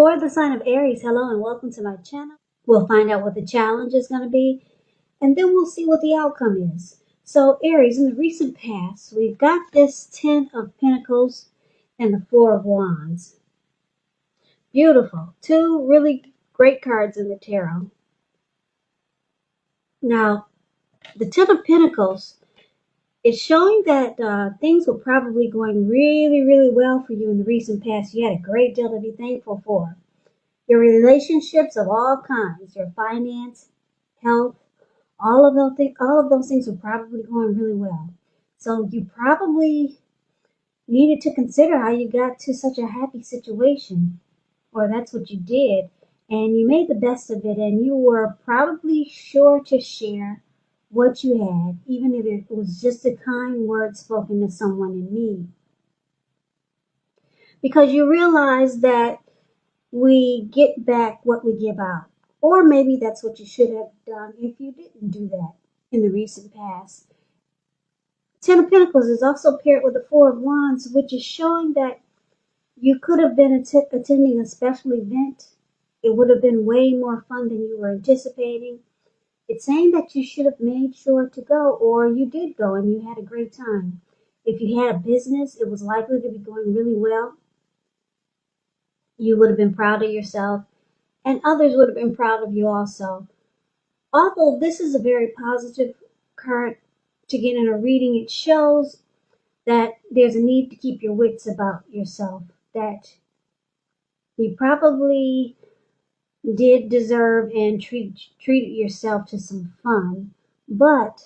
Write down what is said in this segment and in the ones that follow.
For the sign of Aries, hello and welcome to my channel. We'll find out what the challenge is going to be, and then we'll see what the outcome is. So Aries, in the recent past, we've got this 10 of Pentacles and the 4 of Wands. Beautiful. Two really great cards in the tarot. Now, the 10 of Pentacles is showing that things were probably going really, really well for you in the recent past. You had a great deal to be thankful for. Your relationships of all kinds, your finance, health, all of those things are probably going really well. So you probably needed to consider how you got to such a happy situation, or that's what you did, and you made the best of it, and you were probably sure to share what you had, even if it was just a kind word spoken to someone in need. Because you realize that we get back what we give out. Or maybe that's what you should have done if you didn't do that in the recent past. Ten of Pentacles is also paired with the Four of Wands, which is showing that you could have been attending a special event. It would have been way more fun than you were anticipating. It's saying that you should have made sure to go, or you did go and you had a great time. If you had a business, it was likely to be going really well. You would have been proud of yourself, and others would have been proud of you also. Although this is a very positive card to get in a reading, it shows that there's a need to keep your wits about yourself, that you probably did deserve and treated yourself to some fun, but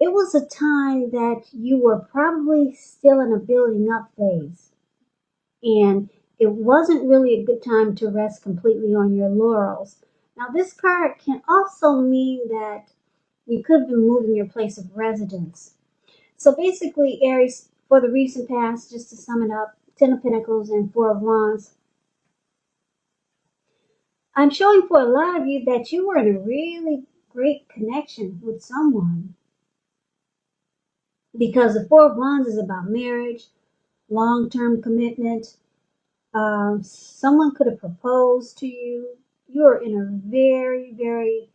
it was a time that you were probably still in a building up phase, and it wasn't really a good time to rest completely on your laurels. Now, this card can also mean that you could have been moving your place of residence. So basically, Aries, for the recent past, just to sum it up, 10 of Pentacles and 4 of Wands, I'm showing for a lot of you that you were in a really great connection with someone. Because the 4 of Wands is about marriage, long-term commitment. Someone could have proposed to you. You're in a very, very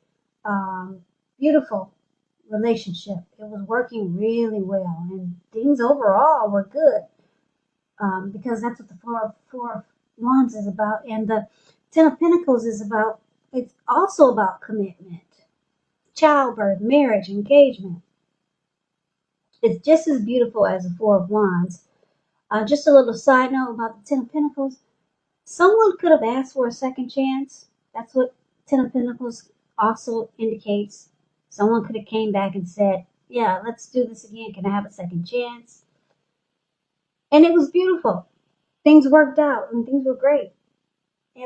beautiful relationship. It was working really well, and things overall were good, because that's what the four of Wands is about. And the 10 of Pentacles is about, it's also about commitment, childbirth, marriage, engagement. It's just as beautiful as the 4 of Wands. Just a little side note about the 10 of Pentacles. Someone could have asked for a second chance. That's what 10 of Pentacles also indicates. Someone could have came back and said, yeah, let's do this again. Can I have a second chance? And it was beautiful. Things worked out and things were great.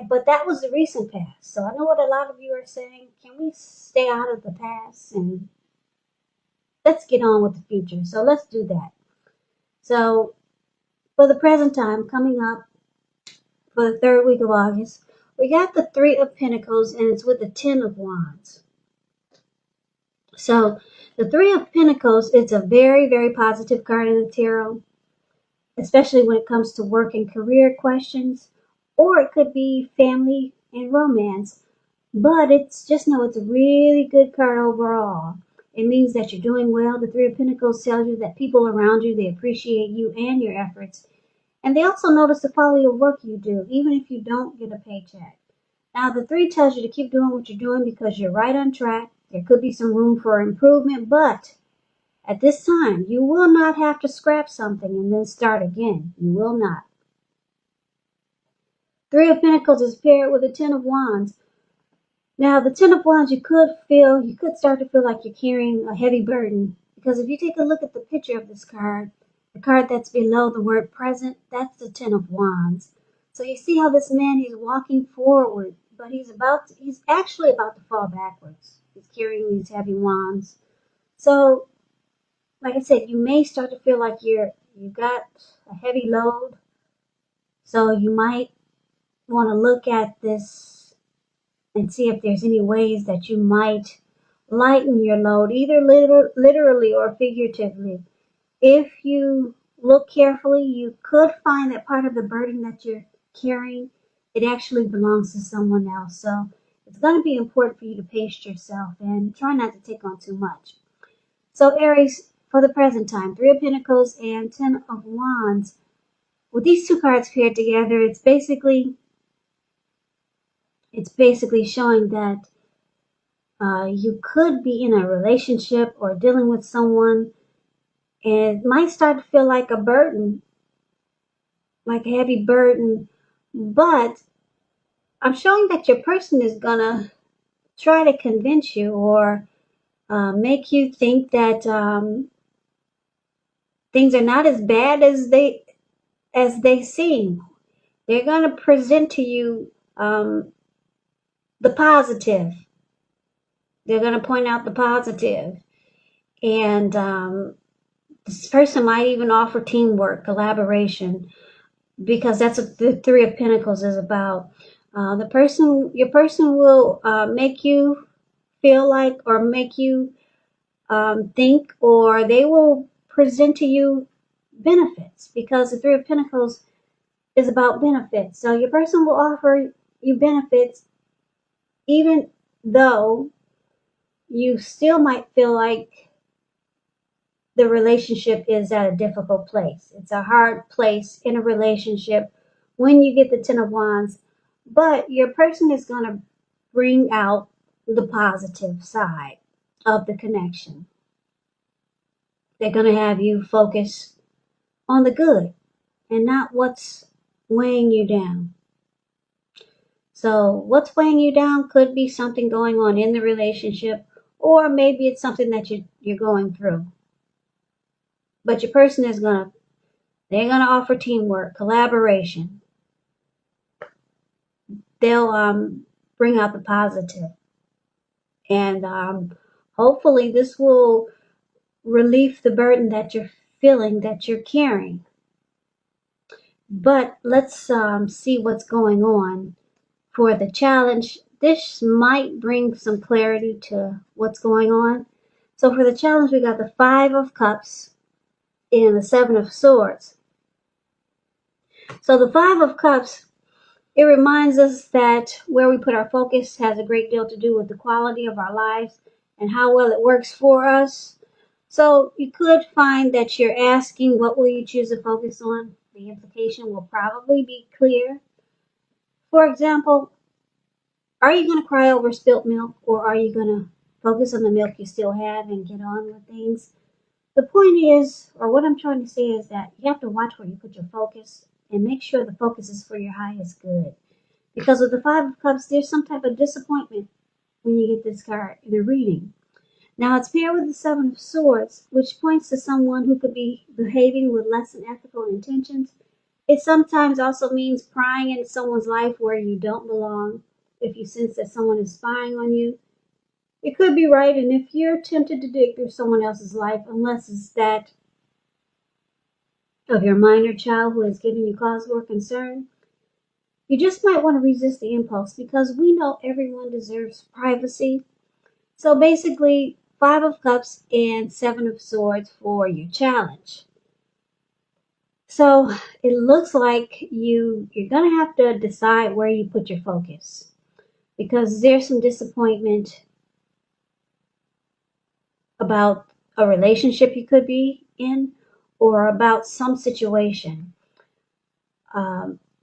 But that was the recent past. So I know what a lot of you are saying. Can we stay out of the past and let's get on with the future? So let's do that. So for the present time, coming up for the 3rd week of August, we got the 3 of Pentacles, and it's with the 10 of Wands. So the 3 of Pentacles, it's a very, very positive card in the tarot, especially when it comes to work and career questions, or it could be family and romance. But it's just know it's a really good card overall. It means that you're doing well. The 3 of Pentacles tells you that people around you, they appreciate you and your efforts. And they also notice the quality of work you do, even if you don't get a paycheck. Now, the 3 tells you to keep doing what you're doing because you're right on track. There could be some room for improvement, but at this time, you will not have to scrap something and then start again. You will not. 3 of Pentacles is paired with the 10 of Wands. Now, the 10 of Wands, you could start to feel like you're carrying a heavy burden. Because if you take a look at the picture of this card, the card that's below the word present, that's the 10 of Wands. So you see how this man, he's walking forward, but he's actually about to fall backwards. He's carrying these heavy wands. So, like I said, you may start to feel like you got a heavy load. So you might want to look at this and see if there's any ways that you might lighten your load, either literally or figuratively. If you look carefully, you could find that part of the burden that you're carrying it actually belongs to someone else. So it's going to be important for you to pace yourself and try not to take on too much. So Aries, for the present time, Three of Pentacles and Ten of Wands. With these two cards paired together, it's basically showing that you could be in a relationship or dealing with someone, and it might start to feel like a burden, like a heavy burden. But I'm showing that your person is gonna try to convince you or make you think that things are not as bad as they seem. They're gonna present to you the positive. They're gonna point out the positive, and this person might even offer teamwork, collaboration, because that's what the Three of Pentacles is about. Your person will make you feel like, or make you think, or they will present to you benefits, because the Three of Pentacles is about benefits. So your person will offer you benefits, even though you still might feel like the relationship is at a difficult place. It's a hard place in a relationship when you get the Ten of Wands, but your person is going to bring out the positive side of the connection. They're going to have you focus on the good and not what's weighing you down. So what's weighing you down could be something going on in the relationship, or maybe it's something that you're going through. But your person is they're gonna offer teamwork, collaboration. They'll bring out the positive, and hopefully this will relieve the burden that you're feeling, that you're carrying. But let's see what's going on for the challenge. This might bring some clarity to what's going on. So for the challenge, we got the Five of Cups and the Seven of Swords. So the Five of Cups, it reminds us that where we put our focus has a great deal to do with the quality of our lives and how well it works for us. So you could find that you're asking, what will you choose to focus on? The implication will probably be clear. For example, are you going to cry over spilt milk, or are you going to focus on the milk you still have and get on with things? The point is, or what I'm trying to say is that you have to watch where you put your focus and make sure the focus is for your highest good. Because with the Five of Cups, there's some type of disappointment when you get this card in a reading. Now it's paired with the Seven of Swords, which points to someone who could be behaving with less than ethical intentions. It sometimes also means prying into someone's life where you don't belong. If you sense that someone is spying on you, it could be right. And if you're tempted to dig through someone else's life, unless it's that of your minor child who has given you cause for concern, you just might want to resist the impulse, because we know everyone deserves privacy. So basically, Five of Cups and Seven of Swords for your challenge. So it looks like you're going to have to decide where you put your focus, because there's some disappointment about a relationship you could be in, or about some situation.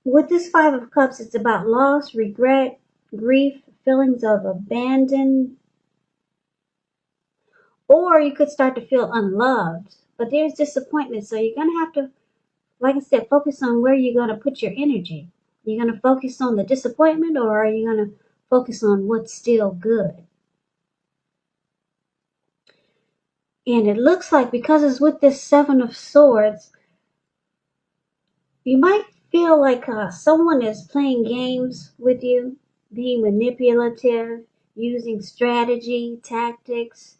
With this Five of Cups, it's about loss, regret, grief, feelings of abandon, or you could start to feel unloved. But there's disappointment, so you're going to have to, like I said, focus on where you're going to put your energy. You're going to focus on the disappointment, or are you going to focus on what's still good? And it looks like, because it's with this Seven of Swords, you might feel like someone is playing games with you, being manipulative, using strategy, tactics.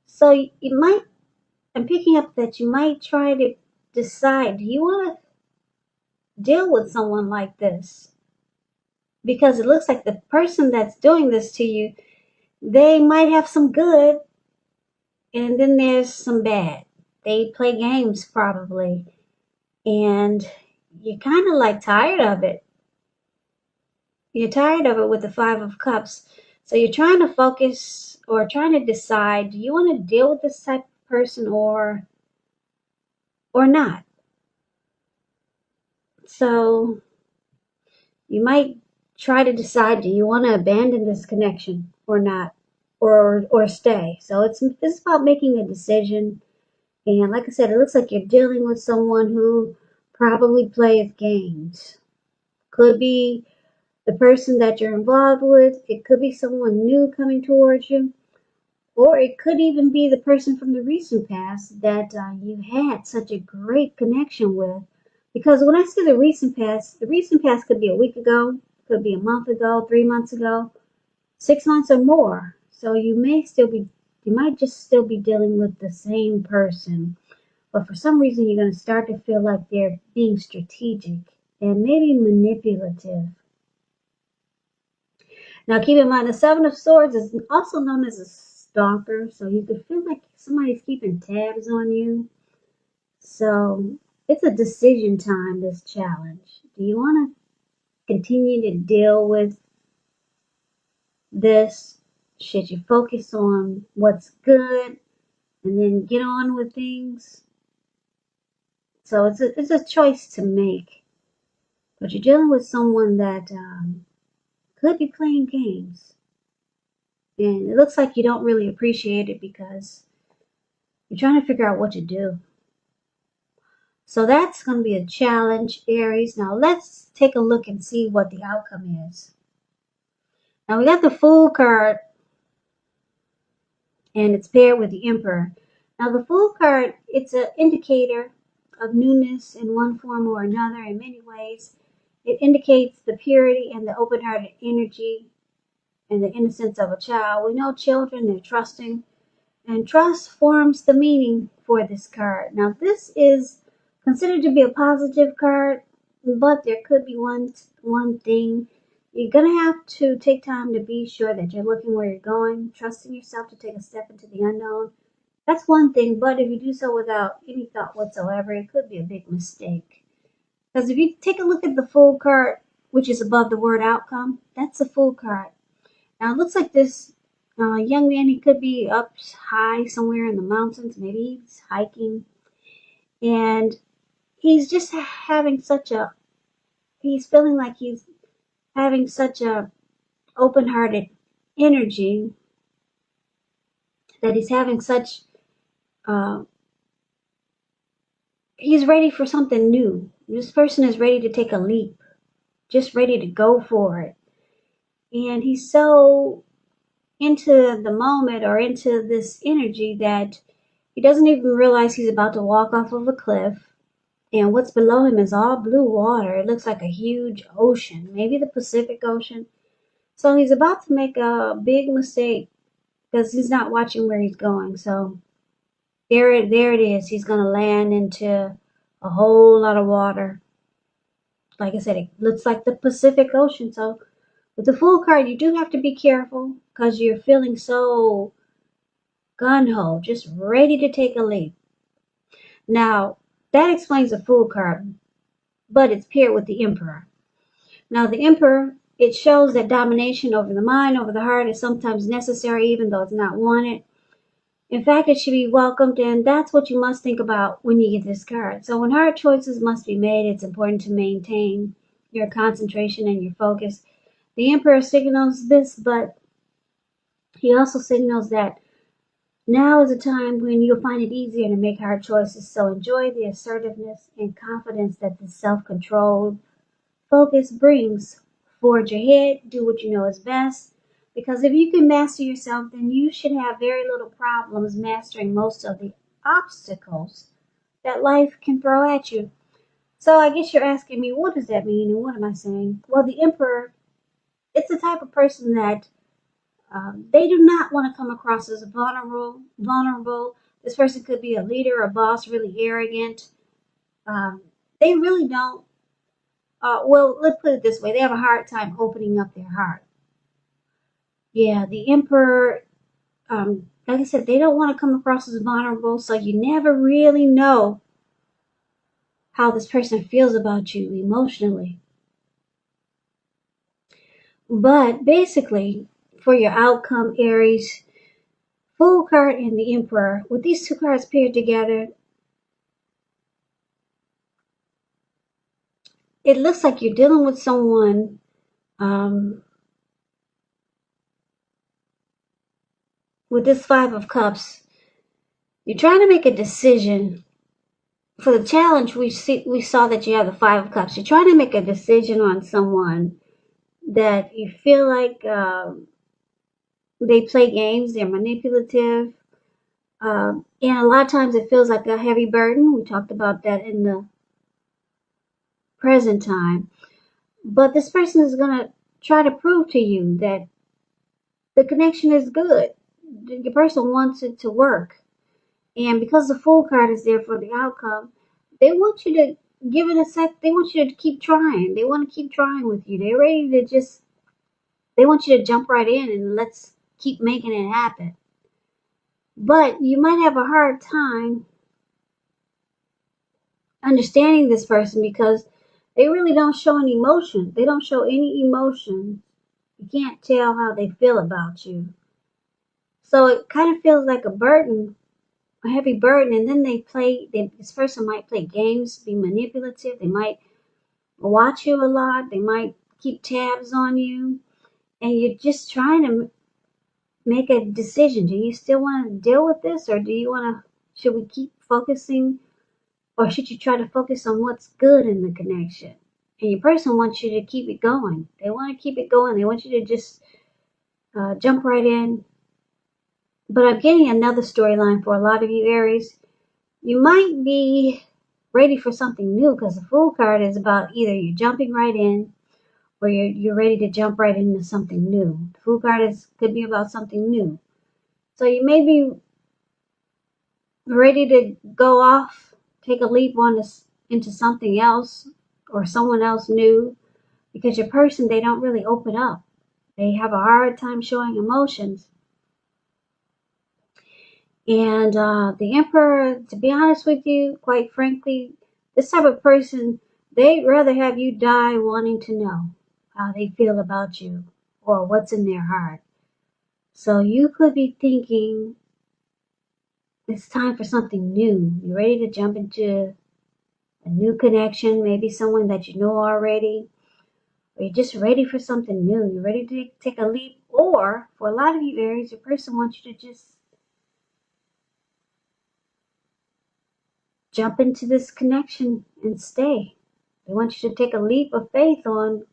So you might, I'm picking up that you might try to decide, do you want to deal with someone like this? Because it looks like the person that's doing this to you, they might have some good, and then there's some bad. They play games probably, and you're kind of like tired of it. You're tired of it with the Five of Cups. So you're trying to focus or trying to decide, do you want to deal with this type of person or not? So you might try to decide, do you want to abandon this connection or not? Or stay. So it's about making a decision. And like I said, it looks like you're dealing with someone who probably plays games. Could be the person that you're involved with. It could be someone new coming towards you. Or it could even be the person from the recent past that you had such a great connection with. Because when I say the recent past could be a week ago, could be a month ago, 3 months ago, 6 months or more. So you might just still be dealing with the same person. But for some reason, you're going to start to feel like they're being strategic and maybe manipulative. Now, keep in mind, the Seven of Swords is also known as a stalker, so you could feel like somebody's keeping tabs on you. So it's a decision time, this challenge. Do you want to continue to deal with this? Should you focus on what's good and then get on with things? So it's a choice to make. But you're dealing with someone that could be playing games. And it looks like you don't really appreciate it because you're trying to figure out what to do. So that's going to be a challenge, Aries. Now let's take a look and see what the outcome is. Now we got the Fool card, and it's paired with the Emperor. Now the Fool card, it's an indicator of newness in one form or another in many ways. It indicates the purity and the open-hearted energy and the innocence of a child. We know children, they're trusting, and trust forms the meaning for this card. Now this is considered to be a positive card, but there could be one thing. You're going to have to take time to be sure that you're looking where you're going, trusting yourself to take a step into the unknown. That's one thing, but if you do so without any thought whatsoever, it could be a big mistake. Because if you take a look at the Fool card, which is above the word outcome, that's a Fool card. Now it looks like this young man, he could be up high somewhere in the mountains. Maybe he's hiking. And he's just he's feeling like he's having such a open-hearted energy that he's having such, uh, he's ready for something new. This person is ready to take a leap, just ready to go for it. And he's so into the moment or into this energy that he doesn't even realize he's about to walk off of a cliff. And what's below him is all blue water. It looks like a huge ocean, maybe the Pacific Ocean. So he's about to make a big mistake because he's not watching where he's going. So there it is. He's going to land into a whole lot of water. Like I said, it looks like the Pacific Ocean. So with the Fool card, you do have to be careful because you're feeling so gun-ho, just ready to take a leap. Now, that explains the Fool card, but it's paired with the Emperor. Now, the Emperor, it shows that domination over the mind, over the heart is sometimes necessary, even though it's not wanted. In fact, it should be welcomed, and that's what you must think about when you get this card. So when hard choices must be made, it's important to maintain your concentration and your focus. The Emperor signals this, but he also signals that now is a time when you'll find it easier to make hard choices. So enjoy the assertiveness and confidence that the self-control focus brings. Forge ahead, do what you know is best. Because if you can master yourself, then you should have very little problems mastering most of the obstacles that life can throw at you. So I guess you're asking me, what does that mean and what am I saying? Well, the Emperor, it's the type of person that they do not want to come across as vulnerable. This person could be a leader, a boss, really arrogant. They really don't. Well, let's put it this way: they have a hard time opening up their heart. Yeah, the Emperor. Like I said, they don't want to come across as vulnerable, so you never really know how this person feels about you emotionally. But basically, for your outcome, Aries, Fool card and the Emperor, with these two cards paired together, it looks like you're dealing with someone with this Five of Cups. You're trying to make a decision. For the challenge, we saw that you have the Five of Cups. You're trying to make a decision on someone that you feel like they play games, they're manipulative, and a lot of times it feels like a heavy burden. We talked about that in the present time. But this person is going to try to prove to you that the connection is good. Your person wants it to work. And because the Fool card is there for the outcome, they want you to give it a sec. They want you to keep trying. They want to keep trying with you. They're ready to just, they want you to jump right in and let's keep making it happen. But you might have a hard time understanding this person because they really don't show any emotion. They don't show any emotion. You can't tell how they feel about you. So it kind of feels like a burden, a heavy burden. And then this person might play games, be manipulative. They might watch you a lot. They might keep tabs on you. And you're just trying to make a decision. Do you still want to deal with this, or do you want to, should we keep focusing, or should you try to focus on what's good in the connection? And your person wants you to keep it going. They want to keep it going. They want you to just jump right in. But I'm getting another storyline for a lot of you, Aries. You might be ready for something new because the Fool card is about either you're jumping right in or you're ready to jump right into something new. The Fool card could be about something new. So you may be ready to go off, take a leap into something else or someone else new, because your person, they don't really open up. They have a hard time showing emotions. And the Emperor, to be honest with you, quite frankly, this type of person, they'd rather have you die wanting to know how they feel about you or what's in their heart. So you could be thinking it's time for something new. You're ready to jump into a new connection, maybe someone that you know already, or you're just ready for something new. You're ready to take a leap, or for a lot of you Aries, your person wants you to just jump into this connection and stay. They want you to take a leap of faith on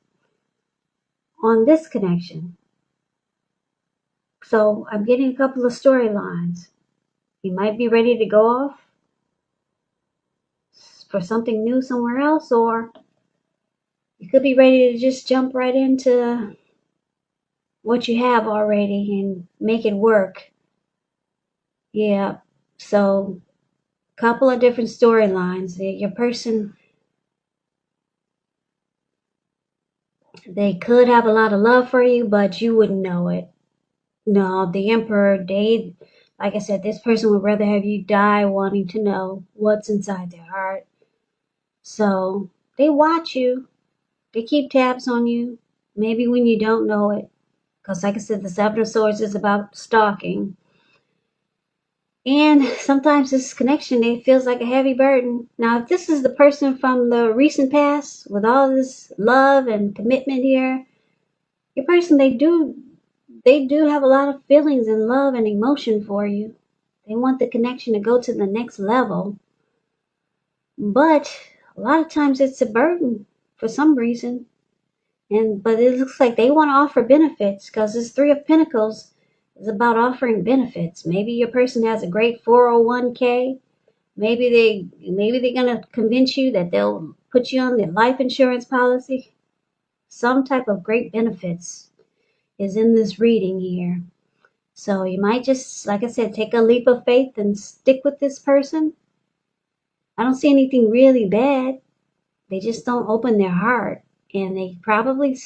this connection. So I'm getting a couple of storylines. You might be ready to go off for something new somewhere else, or you could be ready to just jump right into what you have already and make it work. Yeah. So couple of different storylines. Your person, they could have a lot of love for you, but you wouldn't know it. No, the Emperor, like I said, this person would rather have you die wanting to know what's inside their heart. So they watch you, they keep tabs on you, maybe when you don't know it. Because, like I said, the Seven of Swords is about stalking. And sometimes this connection, it feels like a heavy burden. Now, if this is the person from the recent past with all this love and commitment here, your person, they do have a lot of feelings and love and emotion for you. They want the connection to go to the next level. But a lot of times it's a burden for some reason. But it looks like they want to offer benefits because this Three of Pentacles is about offering benefits. Maybe your person has a great 401k. Maybe they're gonna convince you that they'll put you on the life insurance policy. Some type of great benefits is in this reading here. So you might just, like I said, take a leap of faith and stick with this person. I don't see anything really bad. They just don't open their heart, and they probably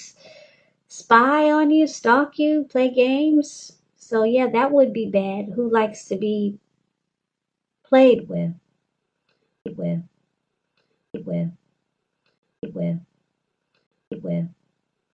spy on you, stalk you, play games. So yeah, that would be bad. Who likes to be played with, with, with, with, with?